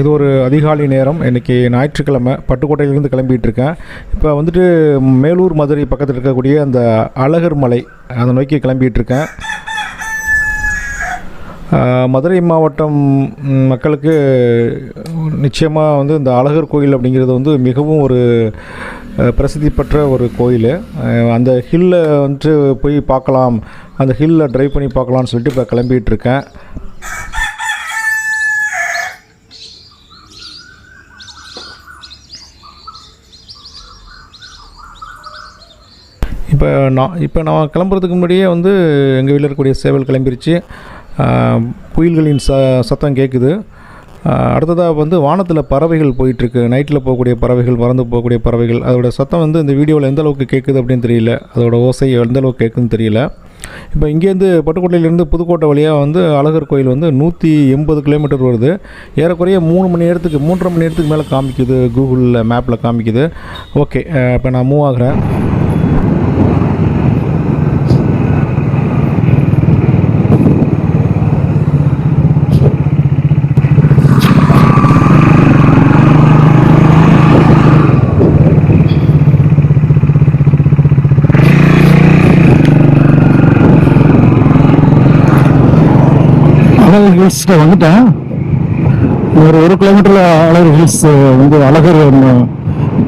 இது ஒரு அதிகாலை நேரம். இன்றைக்கி ஞாயிற்றுக்கிழமை. பட்டுக்கோட்டையிலேருந்து கிளம்பிகிட்ருக்கேன். இப்போ வந்துட்டு மேலூர் மதுரை பக்கத்தில் இருக்கக்கூடிய அந்த அழகர் மலை அதை நோக்கி கிளம்பிகிட்ருக்கேன். மதுரை மாவட்டம் மக்களுக்கு நிச்சயமாக வந்து இந்த அழகர் கோயில் அப்படிங்கிறது வந்து மிகவும் ஒரு பிரசித்தி பெற்ற ஒரு கோயில். அந்த ஹில்லை வந்துட்டு போய் பார்க்கலாம், அந்த ஹில்லை ட்ரைவ் பண்ணி பார்க்கலான்னு சொல்லிட்டு இப்போ கிளம்பிகிட்ருக்கேன். இப்போ நான் கிளம்புறதுக்கு முன்னாடியே வந்து எங்கள் வீட்டில் இருக்கக்கூடிய சேவல் கிளம்பிருச்சு. புயல்களின் சத்தம் கேட்குது. அடுத்ததாக வந்து வானத்தில் பறவைகள் போயிட்டுருக்கு. நைட்டில் போகக்கூடிய பறவைகள், பறந்து போகக்கூடிய பறவைகள். அதோடய சத்தம் வந்து இந்த வீடியோவில் எந்த அளவுக்கு கேட்குது அப்படின்னு தெரியல. அதோடய ஓசை எந்த அளவுக்கு கேட்குதுன்னு தெரியல. இப்போ இங்கேருந்து பட்டுக்கோட்டையிலேருந்து புதுக்கோட்டை வழியாக வந்து அழகர் கோயில் வந்து 180 கிலோமீட்டர் வருது. ஏறக்குறைய 3.5 மணி நேரத்துக்கு மேலே காமிக்குது, கூகுளில் மேப்பில் காமிக்குது. ஓகே, இப்போ நான் மூவ் ஆகிறேன். அழகர் ஹில்ஸில் வந்துட்டேன். ஒரு 1 கிலோமீட்டரில் அழகர் ஹில்ஸ் வந்து அழகர்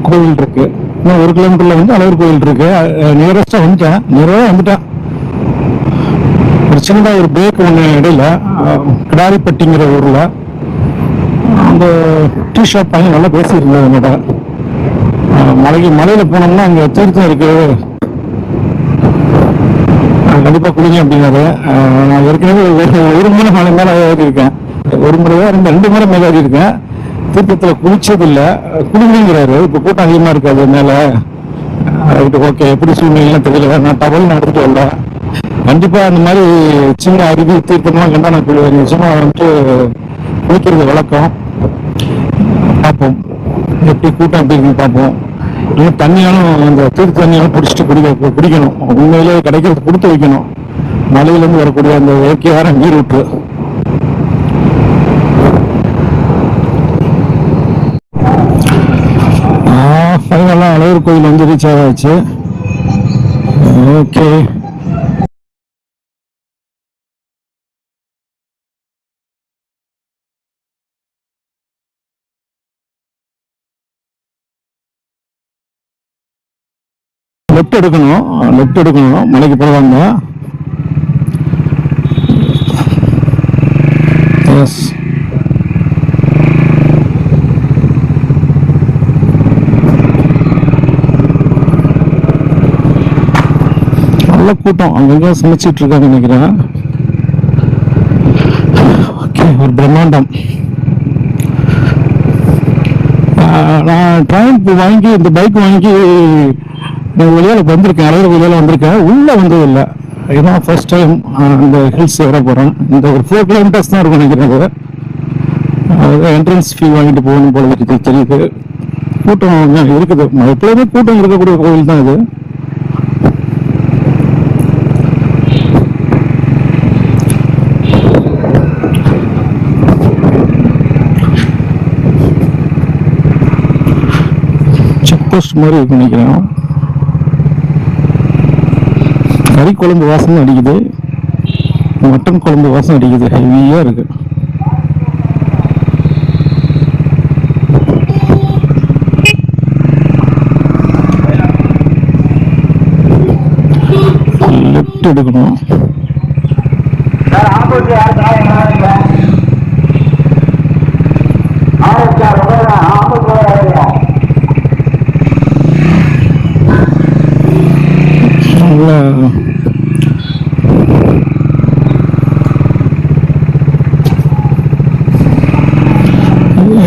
கோயில் இருக்குது. இன்னும் 1 கிலோமீட்டரில் வந்து அழகர் கோயில் இருக்குது. நியரஸ்ட்டாக வந்துட்டேன். ஒரு சின்னதாக ஒரு பிரேக் ஒன்று இடையில கிடாரிப்பட்டிங்கிற ஊரில் அந்த டீ ஷாப் பையன் நல்லா பேசியிருந்தேன் என்னோட. மலையில் போனோம்னா அங்கே தீர்த்தம் இருக்குது, கண்டிப்பாக குளிங்க அப்படின்னாரு. நான் ஏற்கனவே ஒரு முறை மலை மேலே ஏறி இருக்கேன். ஒரு முறையோ 2 முறை மேலே ஏறி இருக்கேன். தீர்த்தத்தில் குளிச்சதில்லை. குளிங்கிறாரு. இப்போ கூட்டம் அதிகமாக இருக்காது மேலே. ஓகே, எப்படி சூழ்நிலாம் தெரியல. நான் டவல் நடத்திட்டு வரல. கண்டிப்பாக அந்த மாதிரி சின்ன அருவி தீர்த்தம்லாம் கண்டா நான் நிச்சயமாக வந்துட்டு குளிக்கிறது வழக்கம். பார்ப்போம் எப்படி கூட்டம் எப்படி இருக்குன்னு பார்ப்போம். இன்னும் தண்ணியாலும் அந்த தீர்த்த தண்ணியாலும் பிடிச்சிட்டு குடிக்கணும். உண்மையிலே கிடைக்கிறது கொடுத்து வைக்கணும். மலையிலேருந்து வரக்கூடிய அந்த இயற்கையான நீர் ஊற்று. ஃபைனலாக அழகர் கோயில் வந்து ரீச் ஆகாச்சு. ஓகே, லெஃப்ட் எடுக்கணும். மலைக்கு போவாங்க. எஸ், நல்ல கூட்டம். அங்கங்க சமைச்சிட்டு இருக்காங்க நினைக்கிறேன். ஓகே, ஒரு பிரம்மாண்டம். நான் ட்ரெயின் வாங்கி இந்த பைக் வாங்கி வெளியால் வந்திருக்கேன். அழகர் வெளியால் வந்திருக்கேன். உள்ளே வந்தது இல்லை. இதுதான் ஃபர்ஸ்ட் டைம் இந்த ஹில்ஸ் ஏற போகிறேன். இந்த ஒரு 4 கிலோமீட்டர்ஸ் தான் இருக்கும் நினைக்கிறது. என்ட்ரன்ஸ் ஃபீ வாங்கிட்டு போகணும் போல தெரியுது. கூட்டம் இருக்குது. எப்போதுமே கூட்டம் இருக்கக்கூடிய கோவில் தான் இது. செக் போஸ்ட் மாதிரி இருக்கு நினைக்கிறேன். கறி குழம்பு வாசனை அடிக்குது, மட்டன் குழம்பு வாசனை அடிக்குது. ஹெவியாக இருக்கு. லெஃப்ட் எடுக்கணும். நல்லா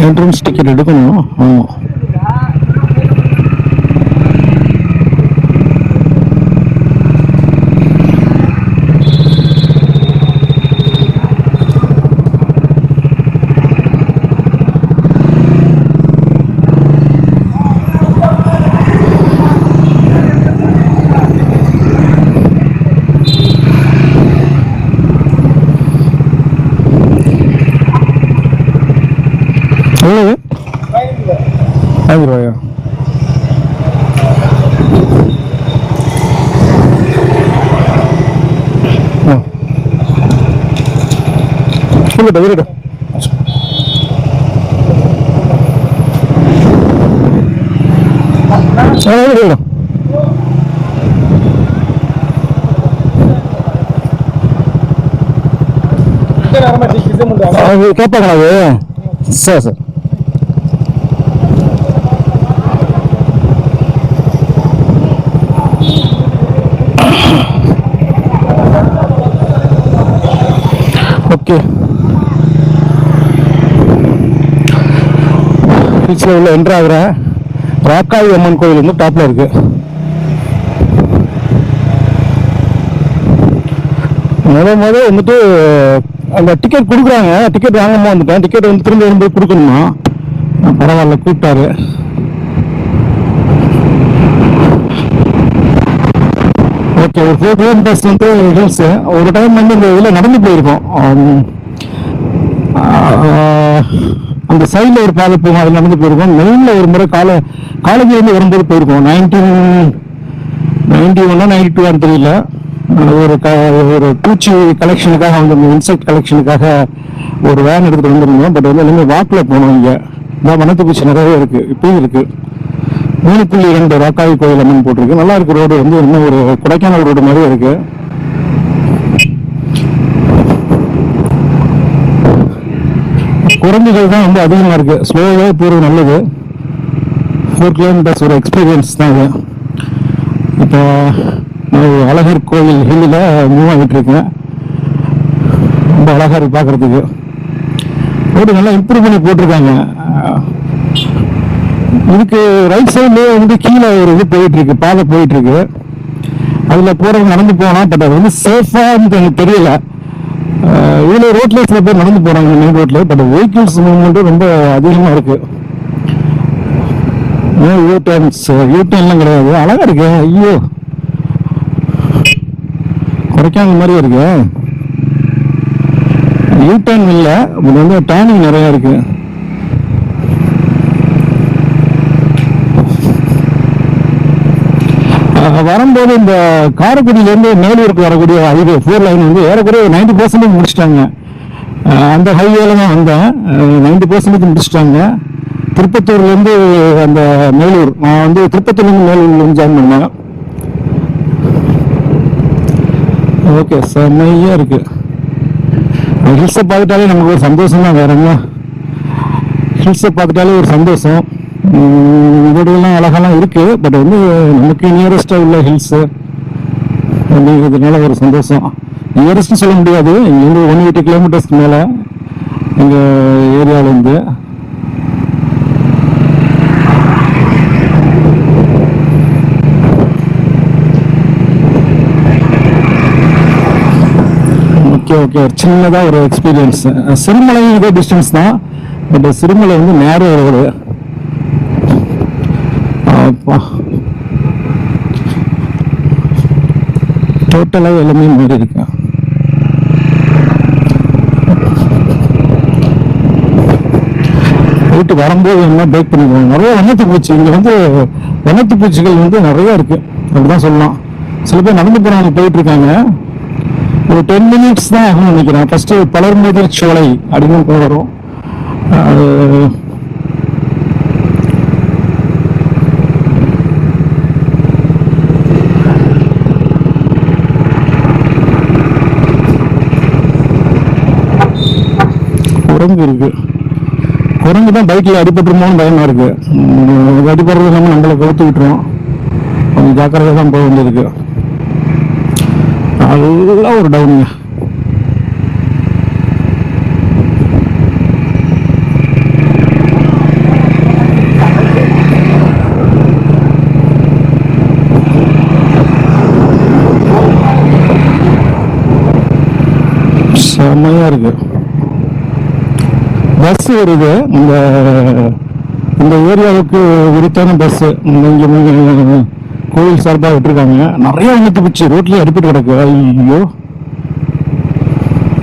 என்ட்ரன்ஸ் டிக்கெட் எடுக்கணும். ஆமாம், 5 ரூபாயா? இருக்கட்டும். கேட்பாங்களா அது? Sir sir okay. ஹில்ஸில் உள்ள என்ட்ரு ஆகிற ராக்காயி அம்மன் கோயில் வந்து டாப்பில் இருக்கு. முதல் வந்துட்டு அந்த டிக்கெட் கொடுக்குறாங்க. டிக்கெட் வாங்காம வந்துட்டேன். டிக்கெட் வந்து திரும்ப வரும்போது கொடுக்கணுமா? பரவாயில்ல, கூப்பிட்டாரு. ஓகே, ஒரு 4 கிலோமீட்டர்ஸ் வந்து ஹில்ஸ். ஒரு டைம் வந்து இந்த இதில் நடந்து போயிருக்கோம். அந்த சைடில் ஒரு பாதை போகும், அதில் நடந்து போயிருக்கோம். மெயினில் ஒரு முறை காலேஜ்லேருந்து வரும்போது போயிருக்கோம். 1991 92 தெரியல. ஒரு பூச்சி கலெக்ஷனுக்காக, அவங்க இன்செக்ட் கலெக்ஷனுக்காக ஒரு வேன் எடுத்துகிட்டு வந்துருந்தோம். பட் வந்து எல்லாமே வாக்கில் போனோம். இங்கே இந்த வனத்து பூச்சி நிறைய இருக்குது, இப்பயும் இருக்குது. 3.2 ராக்காயி கோயில் அம்மன் போட்டிருக்கு. நல்லா இருக்கு. ரோடு வந்து இன்னும் ஒரு கொடைக்கானல் ரோடு மாதிரி இருக்கு. குரங்குகள் தான் வந்து அதிகமாக இருக்கு. ஸ்லோவாக போகிறது நல்லது. 4 கிலோமீட்டர்ஸ் ஒரு எக்ஸ்பீரியன்ஸ் தான் இது. இப்போ அழகர் கோயில் ஹில்லில் மூவ் ஆகிட்டு இருக்கேன். ரொம்ப அழகாக இருக்கு பார்க்கறதுக்கு. ரோடு நல்லா இம்ப்ரூவ் பண்ணி போட்டிருக்காங்க. இதுக்கு ரைட் சைட்லேயே வந்து கீழே ஒரு இது போயிட்டு இருக்கு, பாதை போயிட்டு இருக்கு. அதில் போகிறவங்க நடந்து போகலாம். பட் அது வந்து சேஃபான்னு எனக்கு தெரியல. இதில் ரோட்லேயே சில பேர் நடந்து போகிறாங்க மெயின் ரோட்டில். பட் வெஹிக்கிள்ஸ் மூவ்மெண்ட்டும் ரொம்ப அதிகமாக இருக்கு. யூடர்ன்லாம் கிடையாது. அழகா இருக்கு. ஐயோ, கொடைக்கானல் மாதிரியே இருக்கு. யூடர்ன் இல்லை, இது வந்து டர்னிங் நிறையா இருக்கு. வரும்போது இந்த காரைக்குடியிலேருந்து மேலூருக்கு வரக்கூடிய ஹைவே 4 லைன் வந்து ஏறக்குறைய 90% முடிச்சிட்டாங்க. அந்த ஹைவேல தான் வந்தேன். 90% முடிச்சிட்டாங்க. திருப்பத்தூர்லேருந்து அந்த மேலூர், நான் வந்து திருப்பத்தூர்லேருந்து மேலூர்லேருந்து ஜாயின் பண்ணேன். ஓகே, செம்மையாக இருக்கு. ஹில்ஸை பார்த்துட்டாலே நமக்கு ஒரு சந்தோஷம் தான். வேற என்ன, ஹில்ஸை பார்த்துட்டாலே ஒரு சந்தோஷம். வீடுகள்லாம் அழகாலாம் இருக்கு. பட் வந்து நமக்கு நியரஸ்டா உள்ள ஹில்ஸ் அப்படிங்கிறதுனால ஒரு சந்தோஷம். நியரஸ்ட்னு சொல்ல முடியாது, இங்கேருந்து 180 கிலோமீட்டர்ஸ்க்கு மேலே எங்கள் ஏரியாவிலேருந்து. ஓகே ஓகே, சின்னதாக ஒரு எக்ஸ்பீரியன்ஸ். சிறுமலை இதே டிஸ்டன்ஸ் தான். பட் சிறுமலை வந்து நேரோ ரோடு. டோட்டலாக எல்லாமே மாறி இருக்கு. போயிட்டு வரும்போது என்ன பிரேக் பண்ணிக்குவோம். நிறைய வண்ணத்து பூச்சி இங்கே வந்து, வண்ணத்து பூச்சிகள் வந்து நிறைய இருக்கு அப்படிதான் சொல்லலாம். சில பேர் நடந்து போறாங்க, போயிட்டு இருக்காங்க. ஒரு 10 மினிட்ஸ் தான் ஆகும்னு நினைக்கிறேன். ஃபர்ஸ்ட் பலர்முதிர் சோலை அப்படின்னு வரும். குரங்கு இருக்கு. குரங்கு தான் பைக்கில் அடிபட்டுருமோன்னு பயமா இருக்கு. அடிபடுறது இல்லாமல் நம்மளை கவுத்து விட்டுரும். கொஞ்சம் ஜாக்கிரதையாக தான் போக வேண்டியிருக்கு. நல்லா ஒரு டவுனுங்க. செம்மையா இருக்கு. பஸ் வருது. இந்த ஏரியாவுக்கு உரித்தான பஸ் இங்கே கோவில் சார்பாக விட்டுருக்காங்க. நிறைய வண்ணத்து பூச்சி ரோட்லேயே அடிப்பட்டு கிடக்கு. ஐயோ,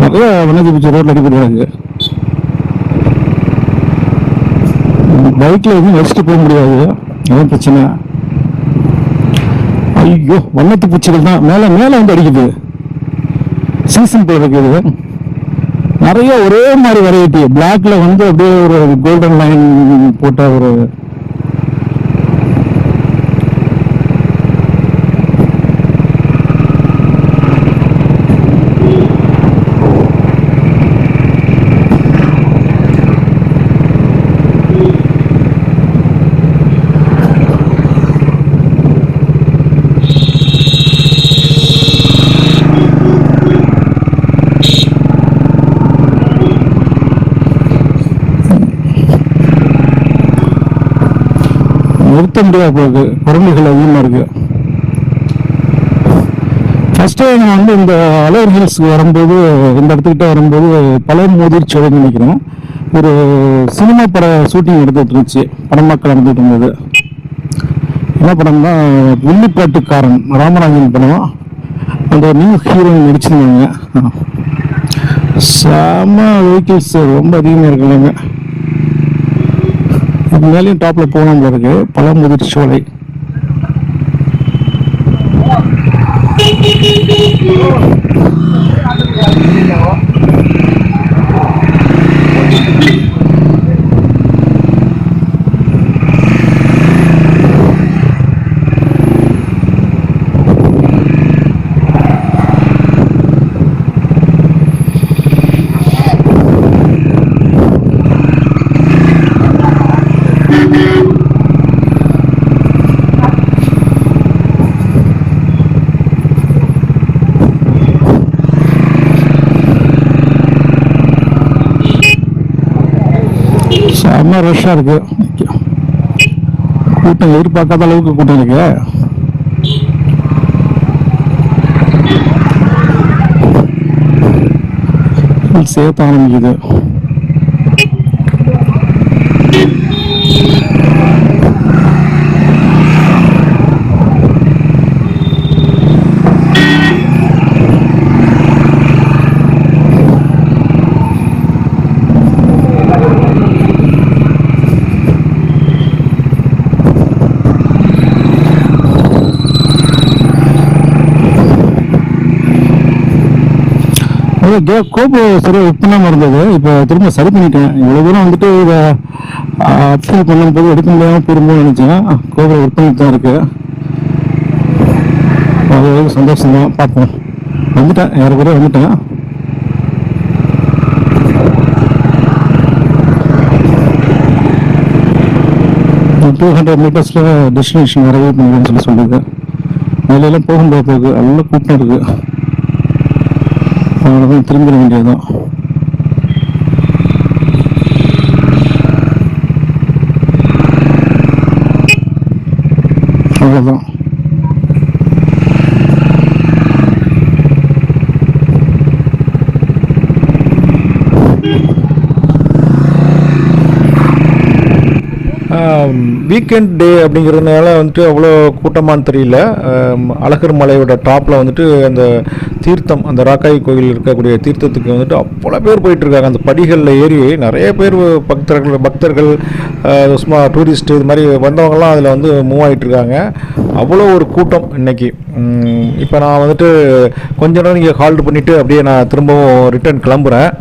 நிறைய வண்ணத்து பூச்சி ரோட்டில் அடிப்பட்டு கிடக்கு. பைக்கில் எதுவும் வச்சுட்டு போக முடியாது, அதான் பிரச்சனை. ஐயோ, வண்ணத்து பூச்சிகள் தான் மேலே மேலே வந்து அடிக்குது. சீசன் போல இருக்குது. நிறைய ஒரே மாதிரி வெரைட்டி. பிளாக்ல வந்து அப்படியே ஒரு கோல்டன் லைன் போட்ட ஒரு நிறுத்த முடியாது போகுது. குரங்குகள் அதிகமாக இருக்கு. ஃபர்ஸ்ட் டைம் நான் வந்து இந்த அலோர் ஹில்ஸ்க்கு வரும்போது, இந்த இடத்துக்கிட்ட வரும்போது பலர் மோதிர்ச்சோலைன்னு நினைக்கிறேன், ஒரு சினிமா பட ஷூட்டிங் எடுத்துட்டு இருந்துச்சு, படமாக்கள் நடந்துட்டு இருந்தது. என்ன படம்னா வில்லிப்பாட்டுக்காரன், ராமராஜன் படம். அந்த நியூ ஹீரோயின் நடிச்சிருந்தாங்க. செம வெஹிக்கிள்ஸ் ரொம்ப அதிகமாக இருக்குங்க. இது மேலேயும் டாப்ல போகணும் இருக்கு. பழமுதிர் சோலை. செம்ம ரஷ்ஷாக இருக்கு. கூட்டம் எதிர்பார்க்காத அளவுக்கு கூட்டம் இருக்கு. சேர்த்து ஆரம்பிக்குது. கோபு சரியாக ஒர்க் பண்ணாமல் இருந்தது. இப்போ திரும்ப சரி பண்ணிட்டேன். இவ்வளோ தூரம் வந்துட்டு இதை அப்ஃபீல் பண்ணும்போது எடுக்க முடியாமல் போயிருந்தோம்னு நினச்சேன். கோபு ஒர்க் பண்ணிட்டு தான் இருக்கு. அது சந்தோஷம் தான். பார்ப்போம். வந்துட்டேன், ஏறக்குறைய வந்துட்டேன். ஒரு 200 மீட்டர்ஸில் டெஸ்டினேஷன் வரவே பண்ணுறேன்னு சொல்லுது. அதிலெல்லாம் போகும்போது போகுது, நல்ல கூட்டம் இருக்குது. அவ்வளோதான், திரும்பிட வேண்டியதுதான். அவ்வளோதான். வீக்கெண்ட் டே அப்படிங்கிறதுனால வந்துட்டு அவ்வளோ கூட்டமானு தெரியல. அழகர் மலையோட டாப்பில் வந்துட்டு அந்த தீர்த்தம், அந்த ராக்காய் கோயில் இருக்கக்கூடிய தீர்த்தத்துக்கு வந்துட்டு அவ்வளோ பேர் போயிட்டுருக்காங்க. அந்த படிகளில் ஏறி நிறைய பேர் பக்தர்கள் சும்மா டூரிஸ்ட்டு இது மாதிரி வந்தவங்கலாம் அதில் வந்து மூவ் ஆகிட்டுருக்காங்க. அவ்வளோ ஒரு கூட்டம் இன்றைக்கி. இப்போ நான் வந்துட்டு கொஞ்ச நேரம் இங்கே ஹால்ட் பண்ணிவிட்டு அப்படியே நான் திரும்பவும் ரிட்டர்ன் கிளம்புறேன்.